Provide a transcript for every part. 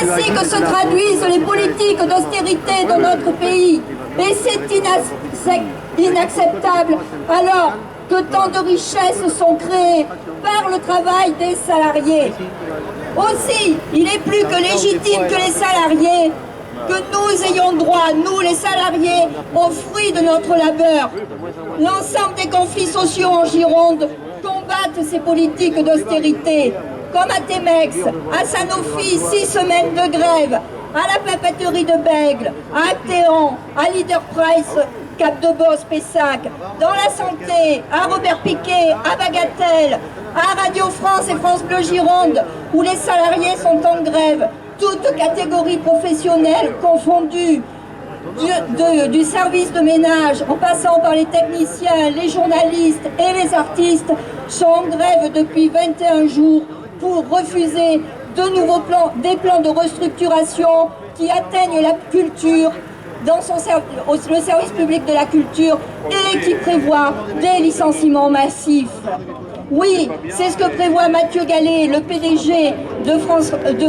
ainsi que se traduisent les politiques d'austérité dans notre pays. Et c'est inacceptable alors que tant de richesses sont créées par le travail des salariés. Aussi, il est plus que légitime que les salariés, que nous ayons droit, nous les salariés, aux fruits de notre labeur. L'ensemble des conflits sociaux en Gironde combattent ces politiques d'austérité, comme à Temex, à Sanofi, 6 semaines de grève, à la papeterie de Bègle, à Actéon, à Leader Price, Cap de Boss, Pessac, dans la santé, à Robert Piquet, à Bagatelle, à Radio France et France Bleu Gironde, où les salariés sont en grève, toutes catégories professionnelles confondues, du service de ménage, en passant par les techniciens, les journalistes et les artistes, sont en grève depuis 21 jours pour refuser de nouveaux plans, des plans de restructuration qui atteignent la culture, dans le service public de la culture, et qui prévoit des licenciements massifs. Oui, c'est ce que prévoit Mathieu Gallet, le PDG de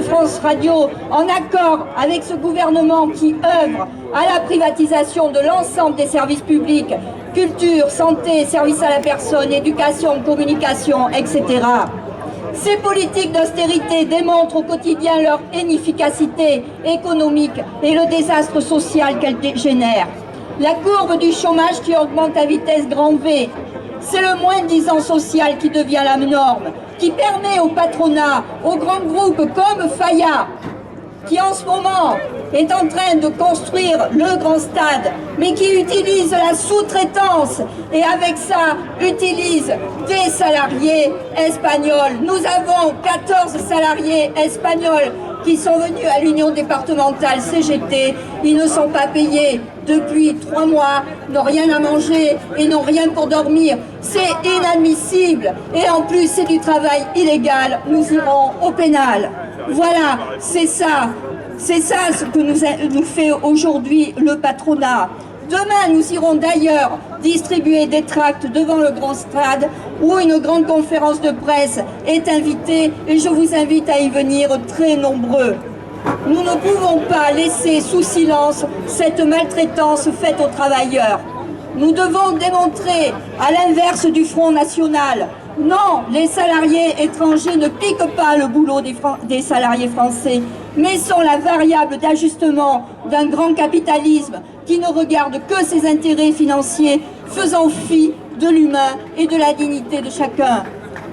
France Radio, en accord avec ce gouvernement qui œuvre à la privatisation de l'ensemble des services publics, culture, santé, services à la personne, éducation, communication, etc. Ces politiques d'austérité démontrent au quotidien leur inefficacité économique et le désastre social qu'elles génèrent. La courbe du chômage qui augmente à vitesse grand V, c'est le moins-disant social qui devient la norme, qui permet au patronat, aux grands groupes comme Faya, qui en ce moment est en train de construire le grand stade, mais qui utilise la sous-traitance et avec ça utilise des salariés espagnols. Nous avons 14 salariés espagnols qui sont venus à l'union départementale CGT. Ils ne sont pas payés depuis 3 mois, n'ont rien à manger et n'ont rien pour dormir. C'est inadmissible et en plus c'est du travail illégal. Nous irons au pénal. Voilà, c'est ça ce que nous fait aujourd'hui le patronat. Demain, nous irons d'ailleurs distribuer des tracts devant le grand stade où une grande conférence de presse est invitée et je vous invite à y venir très nombreux. Nous ne pouvons pas laisser sous silence cette maltraitance faite aux travailleurs. Nous devons démontrer, à l'inverse du Front National, non, les salariés étrangers ne piquent pas le boulot des salariés français, mais sont la variable d'ajustement d'un grand capitalisme qui ne regarde que ses intérêts financiers, faisant fi de l'humain et de la dignité de chacun.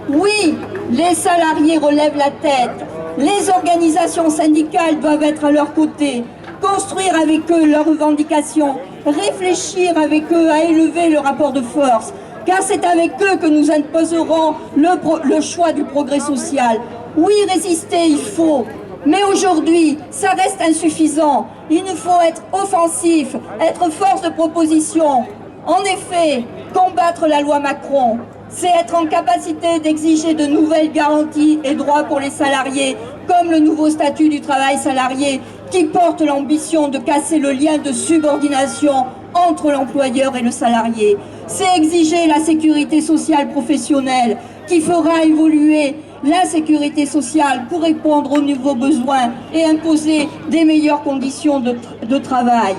Oui, les salariés relèvent la tête, les organisations syndicales doivent être à leur côté, construire avec eux leurs revendications, réfléchir avec eux à élever le rapport de force, car c'est avec eux que nous imposerons le choix du progrès social. Oui, résister, il faut, mais aujourd'hui, ça reste insuffisant. Il nous faut être offensif, être force de proposition. En effet, combattre la loi Macron, c'est être en capacité d'exiger de nouvelles garanties et droits pour les salariés, comme le nouveau statut du travail salarié, qui porte l'ambition de casser le lien de subordination entre l'employeur et le salarié. C'est exiger la sécurité sociale professionnelle qui fera évoluer la sécurité sociale pour répondre aux nouveaux besoins et imposer des meilleures conditions de travail.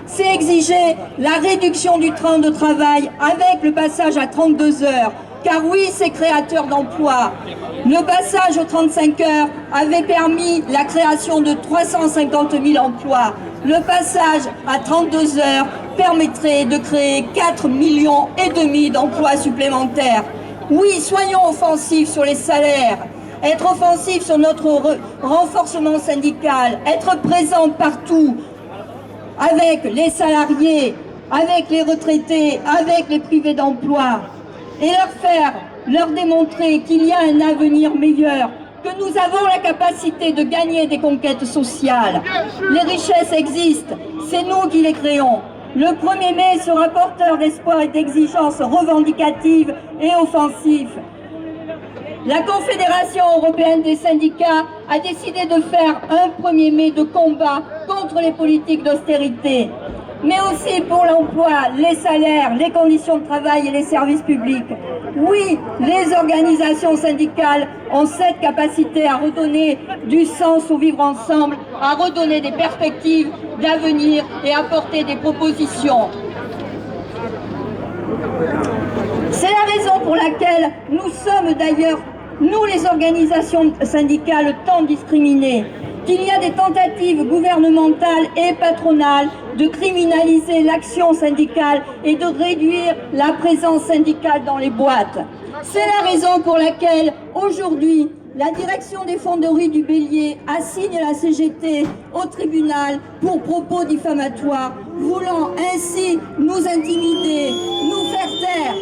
C'est exiger la réduction du temps de travail avec le passage à 32 heures, car oui, c'est créateur d'emplois. Le passage aux 35 heures avait permis la création de 350 000 emplois. Le passage à 32 heures permettrait de créer 4,5 millions d'emplois supplémentaires. Oui, soyons offensifs sur les salaires, être offensifs sur notre renforcement syndical, être présents partout avec les salariés, avec les retraités, avec les privés d'emploi et leur démontrer qu'il y a un avenir meilleur, que nous avons la capacité de gagner des conquêtes sociales. Les richesses existent, c'est nous qui les créons. Le 1er mai sera porteur d'espoir et d'exigences revendicatives et offensives. La Confédération européenne des syndicats a décidé de faire un 1er mai de combat contre les politiques d'austérité. mais aussi pour l'emploi, les salaires, les conditions de travail et les services publics. Oui, les organisations syndicales ont cette capacité à redonner du sens au vivre ensemble, à redonner des perspectives d'avenir et à apporter des propositions. C'est la raison pour laquelle nous sommes d'ailleurs, nous les organisations syndicales, tant discriminées, qu'il y a des tentatives gouvernementales et patronales de criminaliser l'action syndicale et de réduire la présence syndicale dans les boîtes. C'est la raison pour laquelle aujourd'hui, la direction des fonderies du Bélier assigne la CGT au tribunal pour propos diffamatoires, voulant ainsi nous intimider, nous faire taire.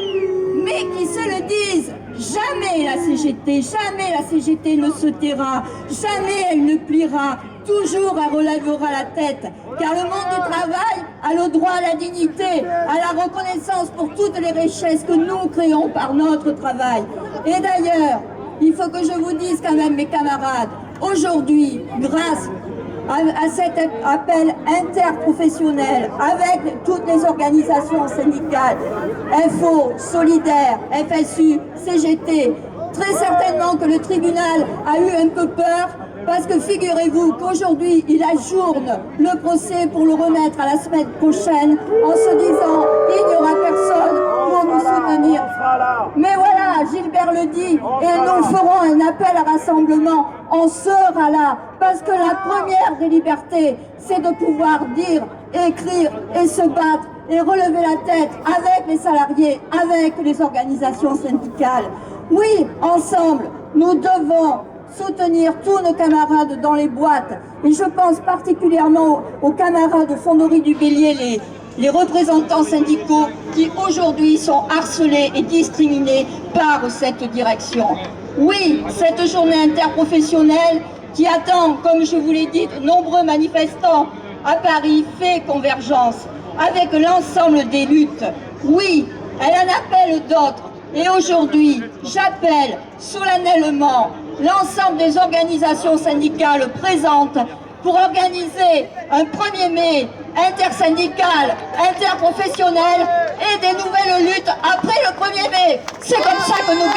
Mais qui se le disent, jamais la CGT ne se taira, jamais elle ne pliera, toujours elle relèvera la tête, car le monde du travail a le droit à la dignité, à la reconnaissance pour toutes les richesses que nous créons par notre travail. Et d'ailleurs, il faut que je vous dise quand même, mes camarades, aujourd'hui, grâce à cet appel interprofessionnel avec toutes les organisations syndicales, FO, Solidaire, FSU, CGT, très certainement que le tribunal a eu un peu peur, parce que figurez-vous qu'aujourd'hui, il ajourne le procès pour le remettre à la semaine prochaine en se disant il n'y aura personne pour nous soutenir. Mais voilà, Gilbert le dit, et nous ferons un appel à rassemblement. On sera là, parce que la première des libertés, c'est de pouvoir dire, écrire et se battre et relever la tête avec les salariés, avec les organisations syndicales. Oui, ensemble, nous devons soutenir tous nos camarades dans les boîtes. Et je pense particulièrement aux camarades de Fonderie du Bélier, les représentants syndicaux qui aujourd'hui sont harcelés et discriminés par cette direction. Oui, cette journée interprofessionnelle qui attend, comme je vous l'ai dit, de nombreux manifestants à Paris fait convergence avec l'ensemble des luttes. Oui, elle en appelle d'autres. Et aujourd'hui, j'appelle solennellement l'ensemble des organisations syndicales présentes pour organiser un 1er mai intersyndical, interprofessionnel et des nouvelles luttes après le 1er mai. C'est comme ça que nous